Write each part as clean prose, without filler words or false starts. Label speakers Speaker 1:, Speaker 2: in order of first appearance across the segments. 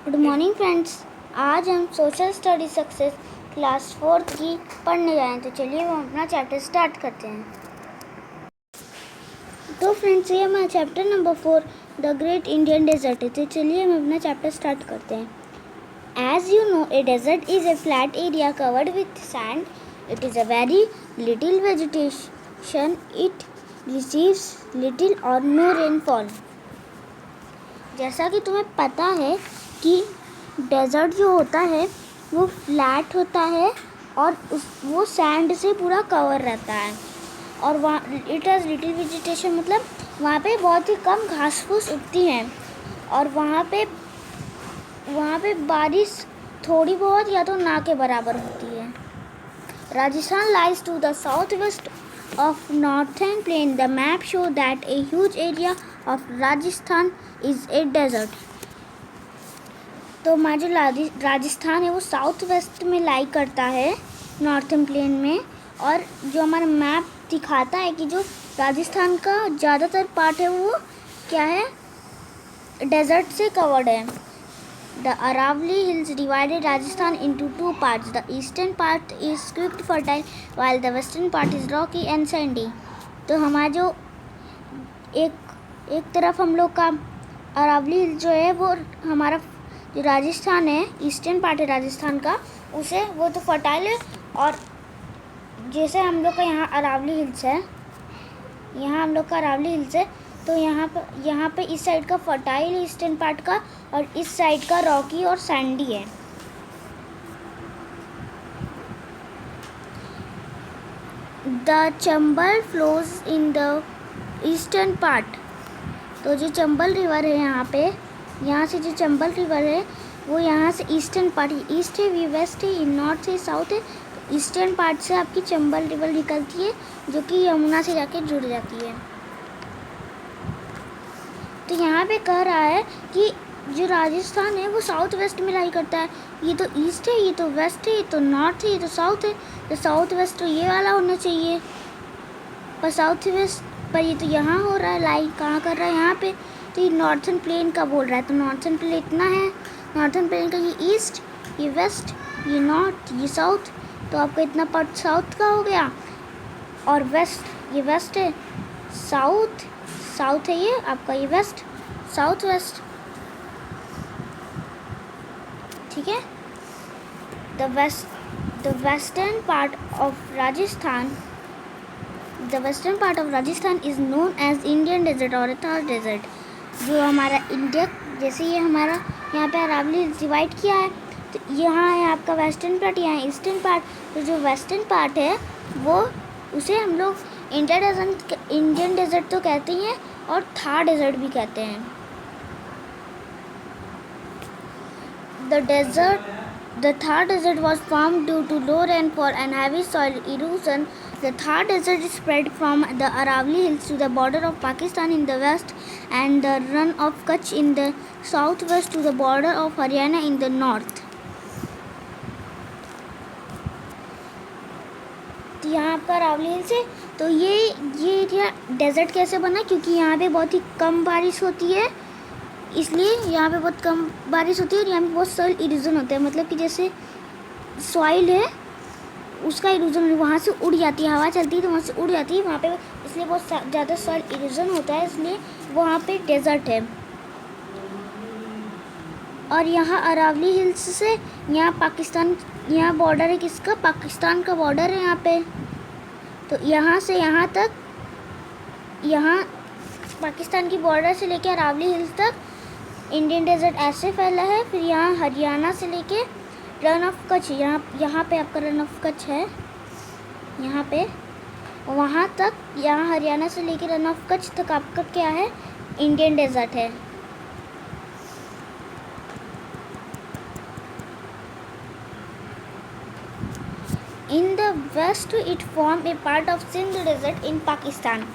Speaker 1: Good morning friends. आज हम social study success class 4 की पढ़ने जाए हैं। तो चलिए हम अपना चैप्टर स्टार्ट करते हैं। तो फ्रेंड्स ये हमारा chapter number 4 the great Indian desert है। तो चलिए हम अपना चैप्टर स्टार्ट करते हैं। As you know a desert is a flat area covered with sand. It is a very little vegetation. It receives little or no rainfall. जैसा कि तुम्हें पता है कि डेजर्ट जो होता है वो फ्लैट होता है और वो सैंड से पूरा कवर रहता है और वहाँ इट हैज़ लिटिल वेजिटेशन, मतलब वहाँ पे बहुत ही कम घास फूस उगती हैं और वहाँ पे बारिश थोड़ी बहुत या तो ना के बराबर होती है। Rajasthan lies to the south west of northern plain. The map show that a huge area of Rajasthan is a desert. तो हमारा जो राजस्थान है वो साउथ वेस्ट में लाई करता है, नॉर्थन प्लेन में। और जो हमारा मैप दिखाता है कि जो राजस्थान का ज़्यादातर पार्ट है वो क्या है, डेजर्ट से कवर्ड है। The Aravalli Hills divided Rajasthan into two parts. The eastern part is swift fertile while the western part is rocky and sandy. तो हमारा जो एक तरफ हम लोग का अरावली हिल जो है वो हमारा जो राजस्थान है, ईस्टर्न पार्ट है राजस्थान का, उसे वो तो फर्टाइल है। और जैसे हम लोग का यहाँ अरावली हिल्स है, यहाँ हम लोग का अरावली हिल्स है, तो यहाँ पे इस साइड का फर्टाइल ईस्टर्न पार्ट का और इस साइड का रॉकी और सैंडी है। The Chambal flows in the eastern part. तो जो चंबल रिवर है यहाँ से जो चंबल रिवर है वो यहाँ से ईस्टर्न पार्ट, ईस्ट है, वेस्ट है, नॉर्थ है, साउथ है। तो ईस्टर्न पार्ट से आपकी चंबल रिवर निकलती है जो कि यमुना से जाके जुड़ जाती है। तो यहाँ पे कह रहा है कि जो राजस्थान है वो साउथ वेस्ट में लाई करता है। ये तो ईस्ट है, ये तो वेस्ट है, ये तो नॉर्थ है, ये तो साउथ है। तो साउथ वेस्ट तो ये वाला होना चाहिए, पर साउथ वेस्ट पर ये तो यहाँ हो रहा है, लाई कहाँ कर रहा है, यहाँ पे। तो ये नॉर्थन प्लेन का बोल रहा है। तो नॉर्थन प्लेन इतना है, नॉर्थन प्लेन का ये ईस्ट, ये वेस्ट, ये नॉर्थ, ये साउथ। तो आपका इतना पार्ट साउथ का हो गया और वेस्ट, ये वेस्ट है, साउथ है ये आपका, ये वेस्ट, साउथ वेस्ट, ठीक है। The western part of Rajasthan is known as Indian desert or Thar desert. जो हमारा इंडिया, जैसे ये हमारा यहाँ पे अरावली डिवाइड किया है, तो यहाँ है आपका वेस्टर्न पार्ट, यहाँ है ईस्टर्न पार्ट। तो जो वेस्टर्न पार्ट है वो उसे हम लोग इंडियन डेजर्ट तो कहते ही हैं और थार डेजर्ट भी कहते हैं। The Thar Desert was formed due to low rainfall and heavy soil erosion. The Thar Desert is spread from the Aravalli Hills to the border of Pakistan in the west and the Run of Kutch in the southwest to the border of Haryana in the north. तो यहाँ आपका Aravalli hills है। तो ये area desert कैसे बना, क्योंकि यहाँ पे बहुत ही कम बारिश होती है, इसलिए यहाँ पे बहुत कम बारिश होती है और यहाँ पे बहुत सॉइल इरोजन होता है। मतलब कि जैसे सॉइल है उसका इरोजन वहाँ से उड़ जाती है, हवा चलती है तो वहाँ से उड़ जाती है वहाँ पे, इसलिए बहुत ज़्यादा सॉइल इरोजन होता है, इसलिए वहाँ पे डेजर्ट है। और यहाँ अरावली हिल्स से यहाँ पाकिस्तान, यहाँ बॉर्डर है किसका, पाकिस्तान का बॉर्डर है यहाँ पे। तो यहाँ से यहाँ तक, यहाँ पाकिस्तान की बॉर्डर से लेकर अरावली हिल्स तक इंडियन डेजर्ट ऐसे फैला है। फिर यहाँ हरियाणा से लेके रन ऑफ कच्छ, यहाँ पे आपका रन ऑफ कच्छ है यहाँ पे, वहाँ तक, यहाँ हरियाणा से लेके रन ऑफ कच्छ तक आपका क्या है, इंडियन डेजर्ट है। In the west it form a part of Sindh desert in Pakistan.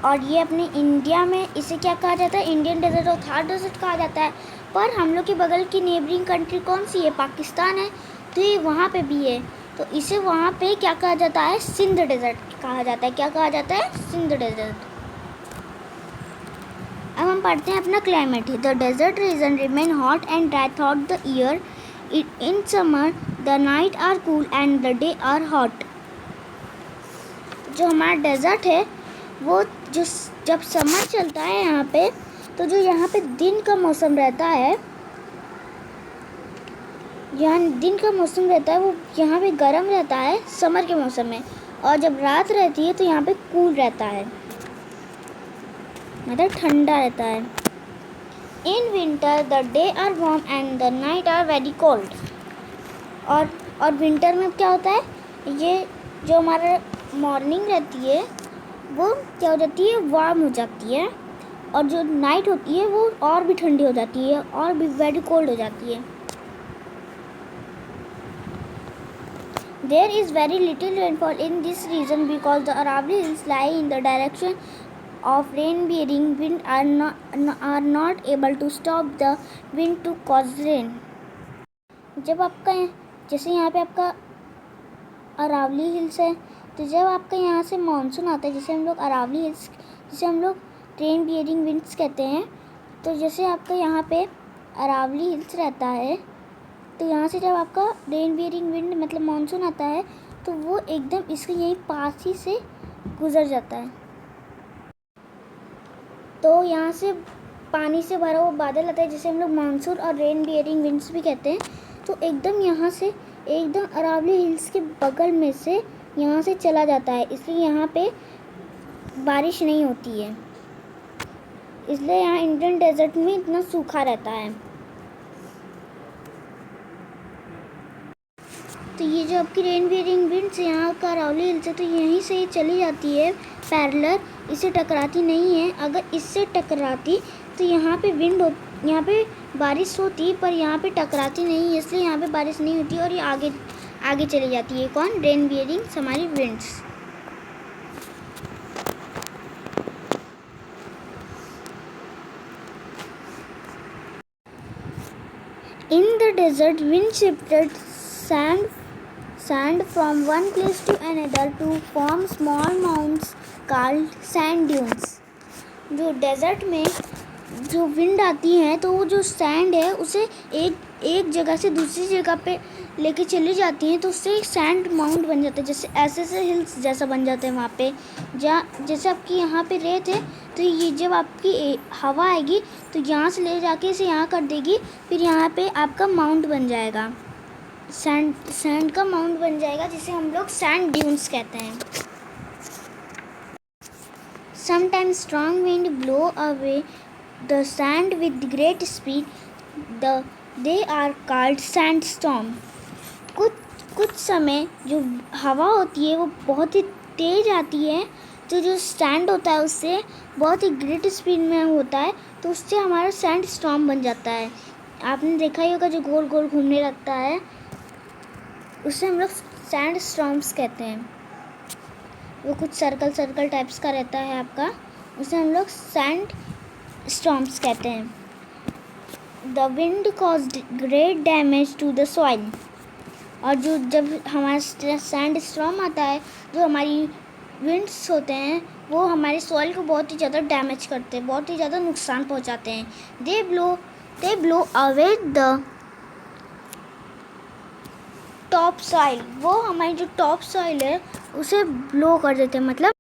Speaker 1: और ये अपने इंडिया में इसे क्या कहा जाता है, Indian desert or Thar desert कहा जाता है। पर हम लोग के बगल की नेबरिंग कंट्री कौन सी है, पाकिस्तान है, तो ये वहाँ पे भी है, तो इसे वहाँ पे क्या कहा जाता है, सिंध डेजर्ट कहा जाता है। क्या कहा जाता है, सिंध डेजर्ट। अब हम पढ़ते हैं अपना climate. The desert region remain hot and dry throughout the year. In summer the night are cool and the day are hot. जो हमारा डेजर्ट है वो जब समर चलता है यहाँ पे, तो जो यहाँ पे दिन का मौसम रहता है, यहाँ दिन का मौसम रहता है वो यहाँ पे गर्म रहता है समर के मौसम में, और जब रात रहती है तो यहाँ पे कूल रहता है, मतलब ठंडा रहता है। In winter the day are warm and the night are very cold. और विंटर में क्या होता है, ये जो हमारा मॉर्निंग रहती है वो क्या हो जाती है, वार्म हो जाती है, और जो नाइट होती है वो और भी ठंडी हो जाती है और भी वेरी कोल्ड हो जाती है। There is very little rainfall in this region because the Aravalli Hills lie in the direction of rain-bearing wind are not able to stop the wind to cause rain. जब आपका जैसे यहाँ पे आपका Aravalli hills है, तो जब आपका यहाँ से मानसून आता है, जैसे हम लोग अरावली हिल्स, जिसे हम लोग रेन बियरिंग विंड्स कहते हैं, तो जैसे आपका यहाँ पे अरावली हिल्स रहता है, तो यहाँ से जब आपका रेन बियरिंग विंड मतलब मानसून आता है, तो वो एकदम इसके यहीं पास ही से गुजर जाता है। तो यहाँ से पानी से भरा हुआ बादल आता है, जिसे हम लोग मानसून और रेन बियरिंग विंड्स भी कहते हैं। तो एकदम यहाँ से एकदम अरावली हिल्स के बगल में से यहाँ से चला जाता है, इसलिए यहाँ पे बारिश नहीं होती है, इसलिए यहाँ इंडियन डेजर्ट में इतना सूखा रहता है। तो ये जो आपकी रेन बियरिंग विंड्स यहाँ का अरावली हिल्स है, तो यहीं से ये चली जाती है पैरेलल, इसे टकराती नहीं है। अगर इससे टकराती तो यहाँ पे बारिश होती, पर यहाँ पे टकराती नहीं है, इसलिए यहाँ पे बारिश नहीं होती और ये आगे चली जाती है। कौन? रेन बियरिंग हमारी winds. In the desert, wind shifted sand from one place to another to form small mounds called sand dunes. जो डेजर्ट में जो विंड आती है, तो वो जो सैंड है उसे एक जगह से दूसरी जगह पे लेके चली जाती हैं, तो उससे एक सैंड माउंट बन जाता है, जैसे ऐसे हिल्स जैसा बन जाते हैं वहाँ पे। जैसे आपकी यहाँ पे रेत है, तो ये जब आपकी हवा आएगी तो यहाँ से ले जाके इसे यहाँ कर देगी, फिर यहाँ पे आपका माउंट बन जाएगा, सैंड का माउंट बन जाएगा, जिसे हम लोग सैंड ड्यून्स कहते हैं। Sometimes strong wind blow away the sand with great speed. They are called sandstorm. कुछ समय जो हवा होती है वो बहुत ही तेज़ आती है, तो जो सैंड होता है उससे बहुत ही ग्रेट स्पीड में होता है, तो उससे हमारा सैंड स्टॉर्म बन जाता है। आपने देखा ही होगा जो गोल गोल घूमने लगता है, उससे हम लोग सैंड स्टॉर्म्स कहते हैं। वो कुछ सर्कल टाइप्स का रहता है आपका, उसे हम लोग सैंड स्टॉर्म्स कहते हैं। The wind caused great damage to the soil. और जब हमारा सैंड स्टॉर्म आता है, जो हमारी विंड्स होते हैं वो हमारे सॉइल को बहुत ही ज़्यादा डैमेज करते हैं, बहुत ही ज़्यादा नुकसान पहुंचाते हैं। They blow away the top soil. वो हमारी जो टॉप सॉइल है उसे ब्लो कर देते हैं, मतलब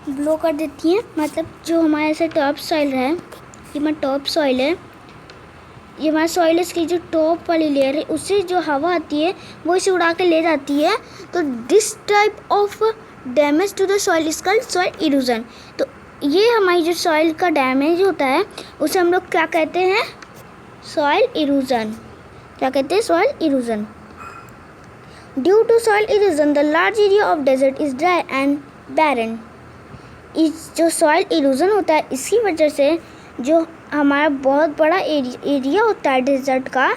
Speaker 1: ब्लो कर देती हैं, मतलब जो हमारे ऐसे टॉप सॉइल है, ये हमारा टॉप सॉइल है, ये हमारा सॉइल, इसकी जो टॉप वाली लेयर है उससे जो हवा आती है वो इसे उड़ा के ले जाती है। तो this type of damage to the soil is called soil erosion. तो ये हमारी जो सॉइल का डैमेज होता है उसे हम लोग क्या कहते हैं? Soil erosion. क्या कहते हैं? Soil erosion. Due to soil erosion the large area of desert is dry and barren. इस जो सॉइल इरोजन होता है, इसकी वजह से जो हमारा बहुत बड़ा एरिया होता है डेजर्ट का,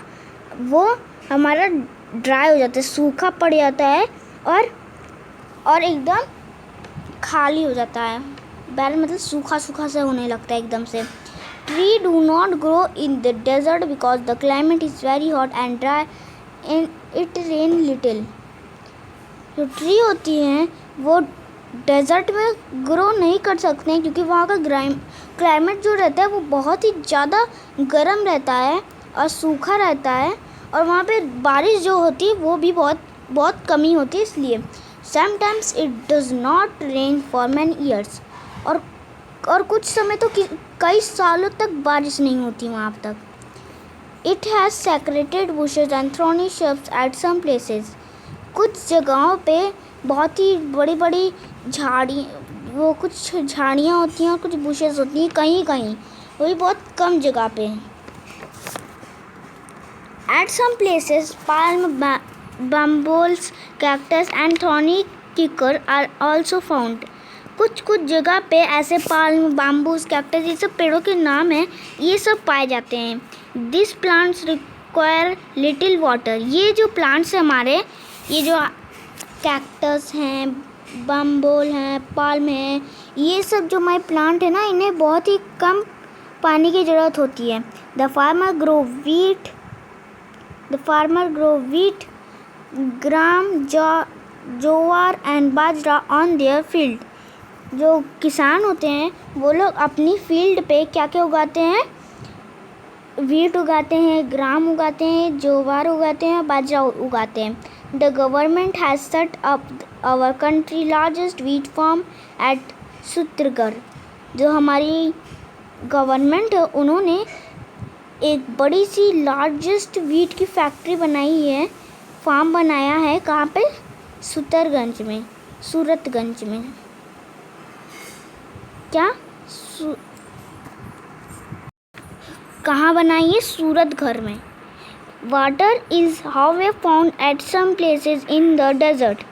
Speaker 1: वो हमारा ड्राई हो जाता है, सूखा पड़ जाता है और एकदम खाली हो जाता है। बैरन मतलब सूखा से होने लगता है एकदम से। Tree do not grow in the desert because the climate is very hot and dry and it rain little. जो ट्री होती हैं वो डेजर्ट में ग्रो नहीं कर सकते हैं, क्योंकि वहाँ का क्लाइमेट जो रहता है वो बहुत ही ज़्यादा गर्म रहता है और सूखा रहता है, और वहाँ पे बारिश जो होती है वो भी बहुत कमी होती है। इसलिए sometimes it does not rain for many years, और कुछ समय तो कई सालों तक बारिश नहीं होती वहाँ तक। It has scattered bushes and thorny shrubs at some places. कुछ जगहों पे बहुत ही बड़ी बड़ी कुछ झाड़ियाँ होती हैं और कुछ बुशेज होती हैं कहीं कहीं, वो भी बहुत कम जगह पे। At some places palm, babuls, cactus and thorny kikar are also found. कुछ जगह पे ऐसे पाल्म, बाम्बूस, कैक्टस, ये सब पेड़ों के नाम हैं, ये सब पाए जाते हैं। This plants require little water. ये जो प्लांट्स हैं हमारे, ये जो कैक्टस हैं, बम्बोल हैं, पाल्म हैं, ये सब जो हमारे प्लांट है ना, इन्हें बहुत ही कम पानी की ज़रूरत होती है। The farmer grow wheat, gram, जोवार and bajra on their field. जो किसान होते हैं वो लोग अपनी फील्ड पे क्या क्या उगाते हैं? वीट उगाते हैं, ग्राम उगाते हैं, जोवार उगाते हैं, बाजरा उगाते हैं। The government has set up our country largest wheat farm at सूत्रगढ़। जो हमारी गवर्नमेंट है उन्होंने एक बड़ी सी लार्जेस्ट वीट की फैक्ट्री बनाई है, फार्म बनाया है। कहाँ पे? सूरतगंज में। क्या कहाँ बनाई है? सूरतगढ़ में। Water is however found at some places in the desert.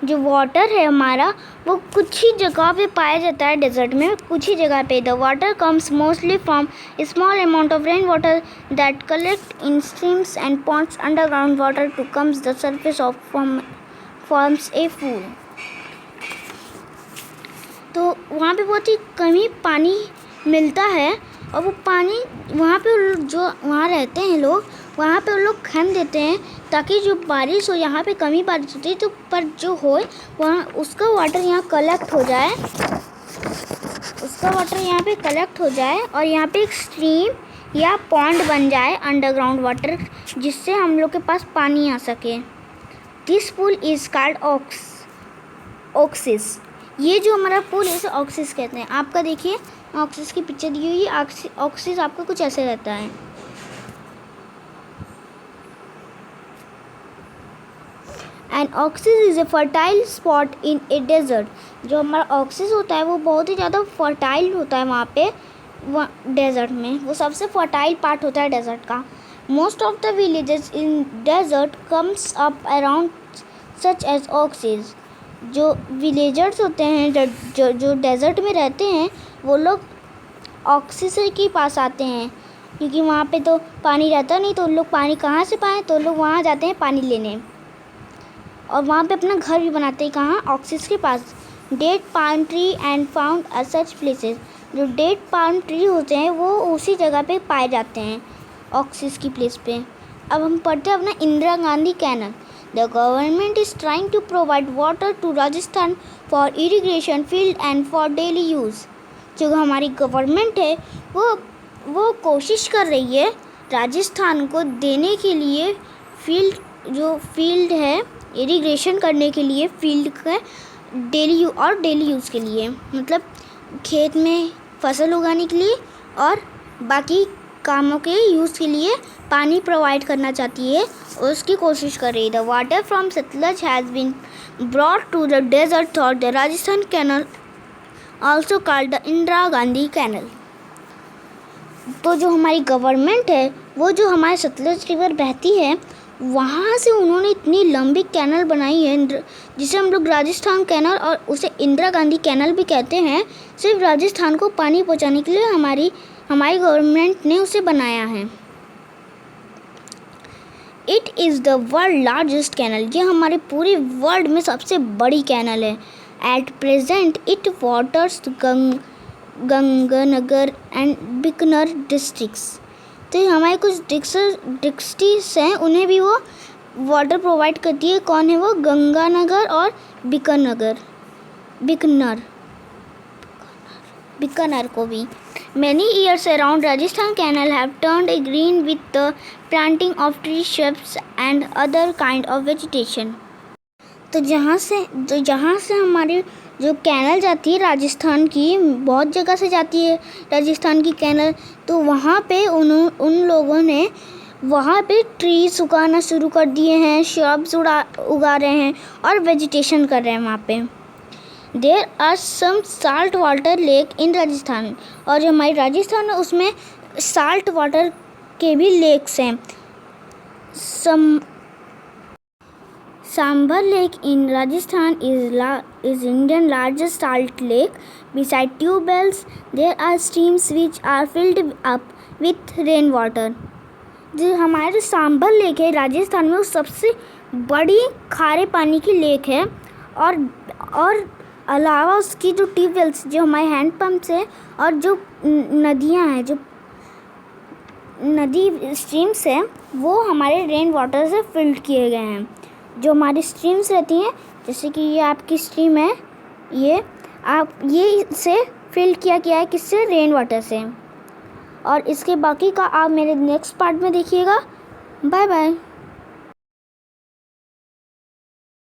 Speaker 1: जो वाटर है हमारा वो कुछ ही जगह पे पाया जाता है डेजर्ट में, कुछ ही जगह पे। The water comes mostly from small amount of rain water that collect in streams and ponds underground water too comes the surface of forms a pool. तो वहाँ पे बहुत ही कम ही पानी मिलता है, और वो पानी वहाँ पे जो वहाँ रहते हैं लोग, वहाँ पे लोग खन देते हैं ताकि जो बारिश हो, यहाँ पे कमी बारिश होती है तो पर जो हो वहाँ उसका वाटर यहाँ कलेक्ट हो जाए, और यहाँ पे एक स्ट्रीम या पॉन्ड बन जाए अंडरग्राउंड वाटर, जिससे हम लोग के पास पानी आ सके। This pool is called oxes. ये जो हमारा पूल है इसे ऑक्सिस कहते हैं। आपका देखिए ऑक्सिस की पिक्चर दी हुई है। ऑक्सिस आपका कुछ ऐसे रहता है। And oasis is a fertile spot in a desert. जो हमारा ऑक्सिस होता है वो बहुत ही ज़्यादा फर्टाइल होता है वहाँ पे डेजर्ट में, वो सबसे फर्टाइल पार्ट होता है डेजर्ट का। Most of the villages in desert comes up around such as oasis. जो विलेजर्स होते हैं जो डेजर्ट में रहते हैं वो लोग ऑक्सिस के पास आते हैं, क्योंकि वहाँ पे तो पानी रहता नहीं, तो लोग पानी कहाँ से पाएँ, तो लोग वहाँ जाते हैं पानी लेने, और वहाँ पे अपना घर भी बनाते हैं। कहाँ? ऑक्सिस के पास। Date palm tree and found at such places. जो डेट पाल्म ट्री होते हैं वो उसी जगह पे पाए जाते हैं, ऑक्सिस की प्लेस पे। अब हम पढ़ते हैं अपना Indira Gandhi canal. The government is trying to provide water to Rajasthan for irrigation field and for daily use. जो हमारी गवर्नमेंट है वो कोशिश कर रही है राजस्थान को देने के लिए फील्ड है इरिगेशन करने के लिए, फील्ड का डेली यूज़ के लिए, मतलब खेत में फसल उगाने के लिए और बाकी कामों के यूज़ के लिए पानी प्रोवाइड करना चाहती है और उसकी कोशिश कर रही है। The water from Sutlej has been brought to the desert through the Rajasthan canal also called the Indira Gandhi canal. तो जो हमारी गवर्नमेंट है वो जो हमारे सतलज रिवर बहती है वहाँ से उन्होंने इतनी लंबी कैनल बनाई है जिसे हम लोग राजस्थान कैनल और उसे इंदिरा गांधी कैनल भी कहते हैं। सिर्फ राजस्थान को पानी पहुँचाने के लिए हमारी गवर्नमेंट ने उसे बनाया है। It is the world largest canal. ये हमारे पूरे वर्ल्ड में सबसे बड़ी कैनल है। At present it waters Ganganagar and Bikaner districts. तो हमारे कुछ डिस्ट्रिक्ट्स हैं उन्हें भी वो वाटर प्रोवाइड करती है। कौन है वो? गंगानगर और बीकानेर। बीकानेर को भी। Many years around Rajasthan canal have turned green with the planting of tree shrubs and other kind of vegetation. तो जहाँ से हमारी जो कैनल जाती है राजस्थान की, बहुत जगह से जाती है राजस्थान की कैनल, तो वहाँ पे उन लोगों ने वहाँ पे ट्रीज उगाना शुरू कर दिए हैं, श्रब्स उगा रहे हैं और वेजिटेशन कर रहे हैं वहाँ पे। There are some salt water lake in Rajasthan, और जो हमारी राजस्थान है उसमें साल्ट वाटर के भी लेक्स हैं। Sambhar Lake in Rajasthan is India's largest salt lake. Beside tube wells, there are streams which are filled up with rainwater. जो हमारे सांभर लेक है राजस्थान में, वो सबसे बड़ी खारे पानी की लेक है। और अलावा उसकी जो ट्यूबवेल्स, जो हमारे हैंड पम्प्स हैं, और जो नदियाँ हैं, जो नदी स्ट्रीम्स हैं, वो हमारे रेन वाटर से फिल्ड किए गए हैं। जो हमारी स्ट्रीम्स रहती हैं, जैसे कि ये आपकी स्ट्रीम है, ये से फिल किया गया है, किससे? रेन वाटर से। और इसके बाकी का आप मेरे नेक्स्ट पार्ट में देखिएगा। Bye bye.